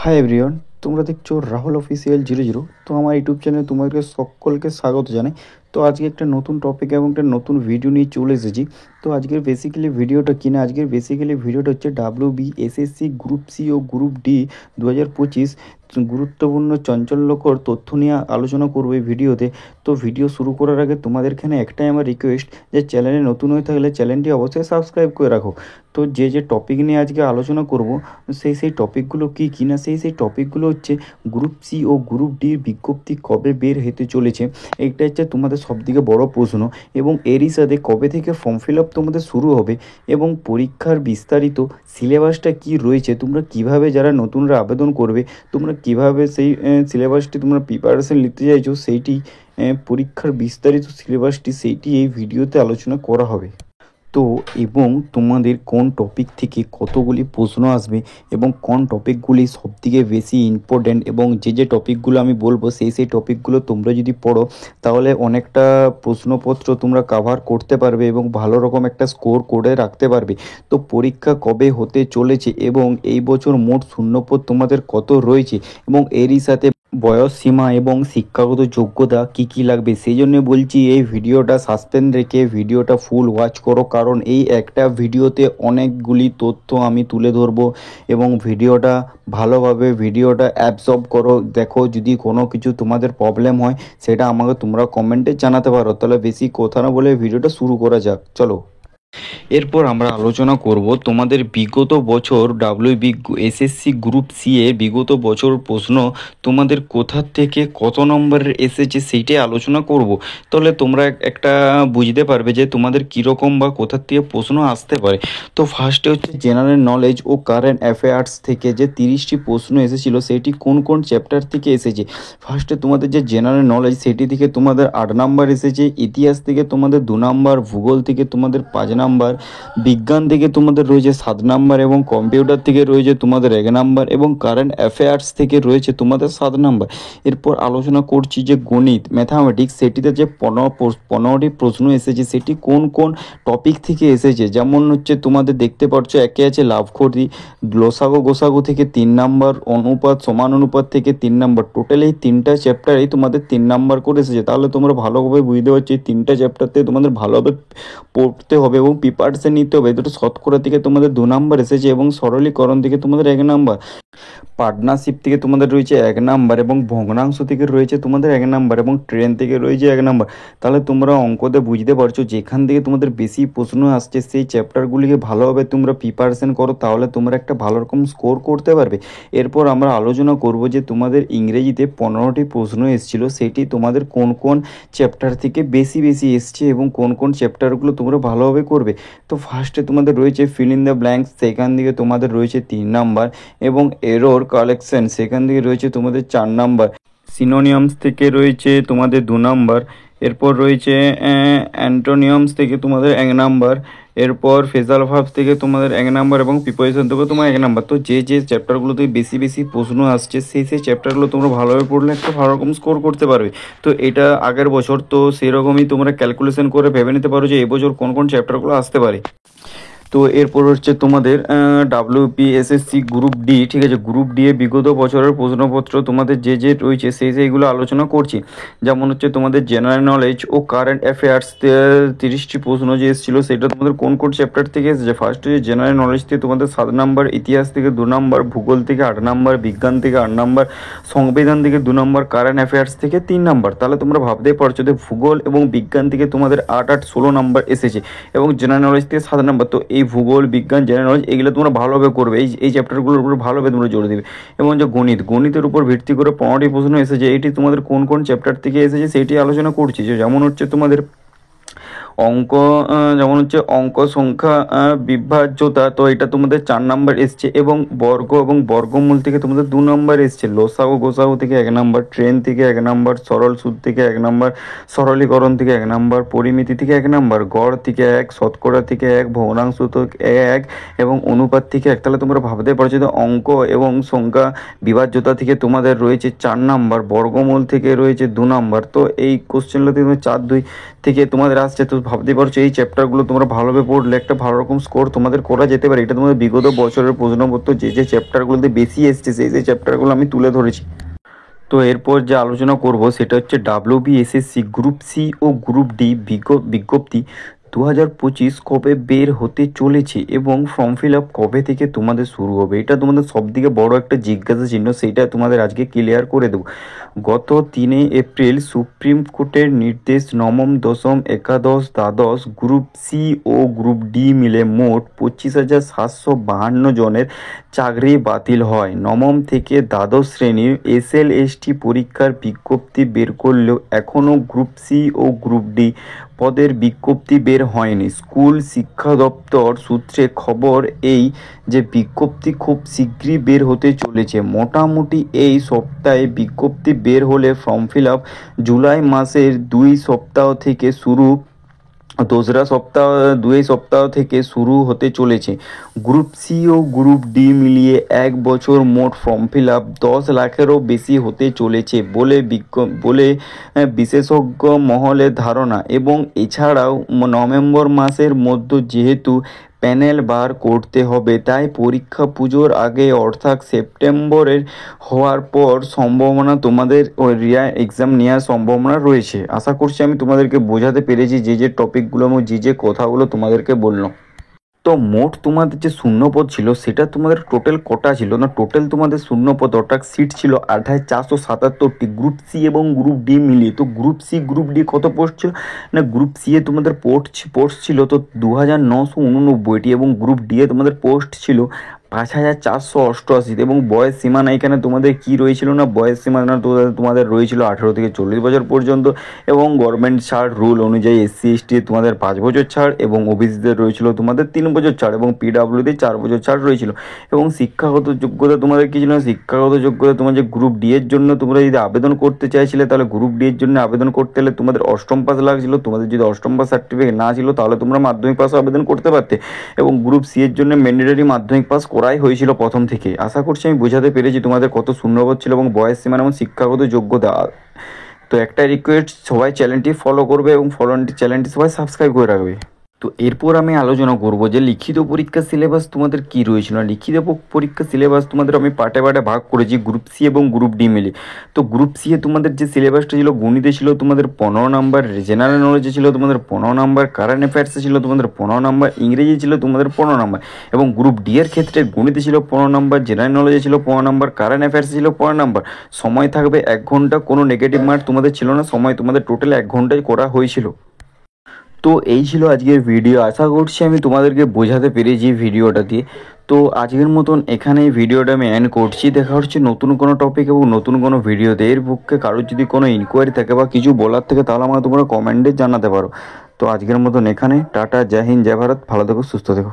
Hi everyone, তোমরা দেখছো Rahul official 00। তো আমার ইউটিউব চ্যানেলে তোমাদেরকে সকলকে স্বাগত জানাই। তো আজকে একটা নতুন টপিক এবং একটা নতুন ভিডিও নিয়ে চলে এসেছি। তো আজকের বেসিক্যালি ভিডিওটা হচ্ছে WBSSC গ্রুপ সি ও গ্রুপ ডি 2025 গুরুত্বপূর্ণ চাঞ্চল্যকর তথ্য নিয়ে আলোচনা করবো এই ভিডিওতে। তো ভিডিও শুরু করার আগে তোমাদের এখানে একটাই আমার রিকোয়েস্ট, যে চ্যানেলে নতুন হয়ে থাকলে চ্যানেলটি অবশ্যই সাবস্ক্রাইব করে রাখো। তো যে টপিক নিয়ে আজকে আলোচনা করব, সেই টপিকগুলো কী না, সেই টপিকগুলো হচ্ছে গ্রুপ সি ও গ্রুপ ডির বিজ্ঞপ্তি কবে বের হতে চলেছে, এটা হচ্ছে তোমাদের সবথেকে বড় প্রশ্ন। এবং এরই সাথে কবে থেকে ফর্ম ফিল আপ তোমাদের শুরু হবে এবং পরীক্ষার বিস্তারিত সিলেবাসটা কি রয়েছে, তোমরা কিভাবে যারা নতুনরা আবেদন করবে তোমরা কিভাবে সেই সিলেবাসটি তোমরা প্রিপারেশন নিতে চাইছো, সেইটি পরীক্ষার বিস্তারিত সিলেবাসটি সেইটি এই ভিডিওতে আলোচনা করা হবে। তো এবং তোমাদের কোন টপিক থেকে কতগুলি প্রশ্ন আসবে এবং কোন টপিকগুলি সবথেকে বেশি ইম্পর্ট্যান্ট, এবং যে টপিকগুলো আমি বলবো সেই টপিকগুলো তোমরা যদি পড়ো তাহলে অনেকটা প্রশ্নপত্র তোমরা কাভার করতে পারবে এবং ভালো রকম একটা স্কোর করে রাখতে পারবে। তো পরীক্ষা কবে হতে চলেছে এবং এই বছর মোট শূন্যপদ তোমাদের কত রয়েছে এবং এরই সাথে বয়স সীমা এবং শিক্ষাগত যোগ্যতা কী লাগবে, সেই জন্য বলছি এই ভিডিওটা সাসপেন্স রেখে ভিডিওটা ফুল ওয়াচ করো, কারণ এই একটা ভিডিওতে অনেকগুলি তথ্য আমি তুলে ধরবো এবং ভিডিওটা অ্যাবজর্ব করো। দেখো, যদি কোনো কিছু তোমাদের প্রবলেম হয় সেটা আমাকে তোমরা কমেন্টে জানাতে পারো। তাহলে বেশি কথা না বলে ভিডিওটা শুরু করা যাক, চলো। এরপর আমরা আলোচনা করব তোমাদের বিগত বছর WBSSC গ্রুপ সি এ বিগত বছর প্রশ্ন তোমাদের কোথা থেকে কত নম্বরের এসেছে সেইটাই আলোচনা করব। তাহলে তোমরা একটা বুঝতে পারবে যে তোমাদের কীরকম বা কোথা থেকে প্রশ্ন আসতে পারে। তো ফার্স্টে হচ্ছে জেনারেল নলেজ ও কারেন্ট অ্যাফেয়ার্স থেকে যে 30টি প্রশ্ন এসেছিলো সেটি কোন কোন চ্যাপ্টার থেকে এসেছে। ফার্স্টে তোমাদের যে জেনারেল নলেজ সেটি থেকে তোমাদের 8 নাম্বার এসেছে, ইতিহাস থেকে তোমাদের 2 নাম্বার, ভূগোল থেকে তোমাদের 5 নাম্বার, বিজ্ঞান থেকে তোমাদের রয়েছে 7 নাম্বার এবং কম্পিউটার থেকে রয়েছে তোমাদের 1 নাম্বার এবং কারেন্ট অ্যাফেয়ার্স থেকে রয়েছে তোমাদের 7 নাম্বার। এরপর আলোচনা করছি যে গণিত ম্যাথামেটিক্স, সেটিতে যে 15টি প্রশ্ন এসেছে সেটি কোন কোন টপিক থেকে এসেছে। যেমন হচ্ছে তোমাদের দেখতে পাচ্ছ, একে আছে লাভক্ষতি, লসাগু গোসাগু থেকে 3 নাম্বার, অনুপাত সমানুপাত থেকে 3 নাম্বার। টোটাল এই 3টা চ্যাপ্টারেই তোমাদের 3 নাম্বার করে এসেছে। তাহলে তোমরা ভালোভাবে বুঝতে পারছো এই 3টা চ্যাপ্টারতে তোমাদের ভালোভাবে পড়তে হবে এবং প্রিপারেশন নিতে হবে। দুটো শতকরা থেকে তোমাদের 2 নাম্বার এসেছে এবং সরলীকরণ থেকে তোমাদের 1 নাম্বার, পার্টনারশিপ থেকে তোমাদের রয়েছে 1 নাম্বার এবং ভগ্নাংশ থেকে রয়েছে তোমাদের 1 নাম্বার এবং ট্রেন থেকে রয়েছে 1 নাম্বার। তাহলে তোমরা অঙ্কতে বুঝতে পারছো যেখান থেকে তোমাদের বেশি প্রশ্ন আসছে সেই চ্যাপ্টারগুলিকে ভালোভাবে তোমরা প্রিপারেশন করো, তাহলে তোমরা একটা ভালো রকম স্কোর করতে পারবে। এরপর আমরা আলোচনা করব যে তোমাদের ইংরেজিতে 15টি প্রশ্ন এসেছিলো, সেটি তোমাদের কোন কোন চ্যাপ্টার থেকে বেশি এসছে এবং কোন কোন চ্যাপ্টারগুলো তোমরা ভালোভাবে করবে। তো ফার্স্টে তোমাদের রয়েছে ফিল ইন দ্য ব্ল্যাঙ্কস, সেখান থেকে তোমাদের রয়েছে 3 নাম্বার এবং এরর কালেকশন সেখান থেকে রয়েছে তোমাদের 4 নাম্বার, সিনোনিয়ামস থেকে রয়েছে তোমাদের 2 নাম্বার, এরপর রয়েছে অ্যান্টোনিয়ামস থেকে তোমাদের 1 নাম্বার, এরপর ফেজাল ভার্বস থেকে তোমাদের 1 নাম্বার এবং প্রিপোজিশন থেকে তোমার 1 নাম্বার। তো যে চ্যাপ্টারগুলো থেকে বেশি প্রশ্ন আসছে সেই চ্যাপ্টারগুলো তোমরা ভালোভাবে পড়লে একটা ভালো রকম স্কোর করতে পারবে। তো এটা আগের বছর, তো সেরকমই তোমরা ক্যালকুলেশন করে ভেবে নিতে পারো যে এবছর কোন কোন চ্যাপ্টারগুলো আসতে পারে। তো এরপর হচ্ছে তোমাদের WBSSC গ্রুপ ডি, ঠিক আছে। গ্রুপ ডি এ বিগত বছরের প্রশ্নপত্র তোমাদের যে রয়েছে সেইগুলো আলোচনা করছি। যেমন হচ্ছে তোমাদের জেনারেল নলেজ ও কারেন্ট অ্যাফেয়ার্স 30টি প্রশ্ন যে এসেছিলো সেটা তোমাদের কোন কোন চ্যাপ্টার থেকে এসেছে। ফার্স্ট হচ্ছে জেনারেল নলেজ থেকে তোমাদের 7 নাম্বার, ইতিহাস থেকে 2 নাম্বার, ভূগোল থেকে 8 নাম্বার, বিজ্ঞান থেকে 8 নাম্বার, সংবিধান থেকে 2 নাম্বার, কারেন্ট অ্যাফেয়ার্স থেকে 3 নাম্বার। তাহলে তোমরা ভাবতেই পারছো যে ভূগোল এবং বিজ্ঞান থেকে তোমাদের 8 16 নাম্বার এসেছে এবং জেনারেল নলেজ থেকে 7 নাম্বার। তো এই ভূগোল, বিজ্ঞান, জেনারেল নলেজ এগুলো তোমরা ভালোভাবে করবে, এই চ্যাপ্টারগুলোর উপর ভালোভাবে তোমরা জোর দেবে। এবং যে গণিতের উপর ভিত্তি করে 15টি প্রশ্ন এসেছে, এটি তোমাদের কোন কোন চ্যাপ্টার থেকে এসেছে সেইটি আলোচনা করছি। যেমন হচ্ছে তোমাদের অঙ্ক সংখ্যা বিভাজ্যতা, তো এটা তোমাদের 4 নাম্বার এসছে এবং বর্গ এবং বর্গমূল থেকে তোমাদের 2 নাম্বার এসছে, লসাগু গোসাগু থেকে 1 নাম্বার, ট্রেন থেকে 1 নাম্বার, সরল সুদ থেকে 1 নাম্বার, সরলীকরণ থেকে 1 নাম্বার, পরিমিতি থেকে 1 নাম্বার, গড় থেকে 1, শতকরা থেকে 1, ভগ্নাংশ থেকে 1 এবং অনুপাত থেকে 1। তাহলে তোমরা ভাবতে পারছো যে অঙ্ক এবং সংখ্যা বিভাজ্যতা থেকে তোমাদের রয়েছে 4 নাম্বার, বর্গমূল থেকে রয়েছে 2 নাম্বার। তো এই কোশ্চেনগুলো থেকে 4 2 থেকে তোমাদের আসছে। তো ভাবতে পারছো এই চ্যাপ্টারগুলো তোমরা ভালোভাবে পড়লে একটা ভালো রকম স্কোর তোমাদের করা যেতে পারে। এটা তোমাদের বিগত বছরের প্রশ্নপত্র যে চ্যাপ্টারগুলোতে বেশি এসছে সেই চ্যাপ্টারগুলো আমি তুলে ধরেছি। তো এরপর যে আলোচনা করব সেটা হচ্ছে WBSSC গ্রুপ সি ও গ্রুপ ডি বিজ্ঞপ্তি 2025 কবে বের হতে চলেছে এবং ফর্ম ফিল আপ কবে থেকে তোমাদের শুরু হবে। এটা তোমাদের সবথেকে বড় একটা জিজ্ঞাসা চিহ্ন, সেইটা তোমাদের আজকে ক্লিয়ার করে দেবো। গত 3 এপ্রিল সুপ্রিম কোর্টের নির্দেশ নবম দশম একাদশ দ্বাদশ গ্রুপ সি ও গ্রুপ ডি মিলে মোট 25,752 জনের চাকরি বাতিল হয়। নবম থেকে দ্বাদশ শ্রেণীর SLST পরীক্ষার বিজ্ঞপ্তি বের করলেও এখনও গ্রুপ সি ও গ্রুপ ডি পদের বিজ্ঞপ্তি বের হয়নি। স্কুল শিক্ষা দপ্তর সূত্রে খবর এই যে বিজ্ঞপ্তি খুব শীঘ্রই বের হতে চলেছে। মোটামুটি এই সপ্তাহে বিজ্ঞপ্তি বের হলে ফর্ম ফিল আপ জুলাই মাসের 2 সপ্তাহ থেকে শুরু, দোসরা সপ্তাহ 2 সপ্তাহ থেকে শুরু হতে চলেছে। গ্রুপ সি ও গ্রুপ ডি মিলিয়ে 1 বছর মোট ফর্ম ফিল আপ 10 লাখেরও বেশি হতে চলেছে বলে বিশেষজ্ঞ মহলের ধারণা। এবং এছাড়াও নভেম্বর মাসের মধ্যে যেহেতু প্যানেল বার করতে হবে, তাই পরীক্ষা পুজোর আগে অর্থাৎ সেপ্টেম্বরের হওয়ার পর সম্ভাবনা তোমাদের রিয়া এক্সাম নেওয়ার সম্ভাবনা রয়েছে। আশা করছি আমি তোমাদেরকে বোঝাতে পেরেছি যে টপিকগুলো এবং যে কথাগুলো তোমাদেরকে বললাম। তো মোট তোমাদের যে শূন্যপদ ছিল সেটা তোমাদের টোটাল কটা ছিল না, টোটাল তোমাদের শূন্যপদ অর্থাৎ সিট ছিল 28,477টি গ্রুপ সি এবং গ্রুপ ডি মিলিয়ে। তো গ্রুপ সি গ্রুপ ডি কত পোস্ট ছিল না, গ্রুপ সি এ তোমাদের পোস্ট ছিল তো 2,989টি এবং গ্রুপ ডি এ তোমাদের পোস্ট ছিল 5,488 এবং বয়স সীমানা এখানে তোমাদের কি রয়েছিল না, বয়স সীমানা তোমাদের রয়েছিল 18 থেকে 40 বছর পর্যন্ত এবং গভর্নমেন্ট ছাড় রুল অনুযায়ী SC/ST তোমাদের 5 বছর ছাড় এবং ওবিসিদের রয়েছিল তোমাদের 3 বছর ছাড় এবং PWD 4 বছর ছাড় রয়েছিল। এবং শিক্ষাগত যোগ্যতা তোমাদের কি ছিল না, শিক্ষাগত যোগ্যতা তোমার যে গ্রুপ ডি এর জন্য তোমরা যদি আবেদন করতে চাইছিলে তাহলে গ্রুপ ডি এর জন্য আবেদন করতে হলে তোমাদের অষ্টম পাস লাগছিল। তোমাদের যদি অষ্টম পাস সার্টিফিকেট না ছিল তাহলে তোমরা মাধ্যমিক পাসও আবেদন করতে পারতে এবং গ্রুপ সি এর জন্য ম্যান্ডেটরি মাধ্যমিক পাস করাই হয়েছিল প্রথম থেকে। আশা করছি আমি বোঝাতে পেরেছি তোমাদের কত শূন্যপদ ছিল এবং বয়স সীমা এবং শিক্ষাগত যোগ্যতা। তো একটা রিকোয়েস্ট, সবাই চ্যানেলটি ফলো করবে এবং চ্যানেলটি সবাই সাবস্ক্রাইব করে রাখবে। তো এরপর আমি আলোচনা করব যে লিখিত পরীক্ষার সিলেবাস তোমাদের কি রয়েছিল। লিখিত পরীক্ষার সিলেবাস তোমাদের আমি পার্টে ভাগ করেছি গ্রুপ সি এবং গ্রুপ ডি মিলে। তো গ্রুপ সি এ তোমাদের যে সিলেবাসটা ছিল, গণিতে ছিল তোমাদের 15 নাম্বার, জেনারেল নলেজে ছিল তোমাদের 15 নাম্বার, কারেন্ট অ্যাফেয়ার্সে ছিল তোমাদের 15 নাম্বার, ইংরেজি ছিল তোমাদের 15 নাম্বার এবং গ্রুপ ডি এর ক্ষেত্রে গণিতে ছিল 15 নাম্বার, জেনারেল নলেজে ছিল 15 নাম্বার, কারেন্ট অ্যাফেয়ার্সে ছিল 15 নাম্বার। সময় থাকবে 1 ঘন্টা, কোনো নেগেটিভ মার্ক তোমাদের ছিল না, সময় তোমাদের টোটাল 1 ঘন্টায় করা হয়েছিল। তো এই ছিল আজকের ভিডিও। আশা করছি আমি তোমাদেরকে বোঝাতে পেরেছি ভিডিওটা দিয়ে। তো আজকের মতন এখানেই ভিডিওটা আমি এন্ড করছি। দেখা হচ্ছে নতুন কোনো টপিক এবং নতুন কোনো ভিডিওতে। এর পক্ষে কারোর যদি কোনো ইনকোয়ারি থাকে বা কিছু বলার থাকে তাহলে আমাকে তোমরা কমেন্টে জানাতে পারো। তো আজকের মতন এখানে টাটা, জয় হিন্দ, জয় ভারত, ভালো থেকো, সুস্থ থেকো।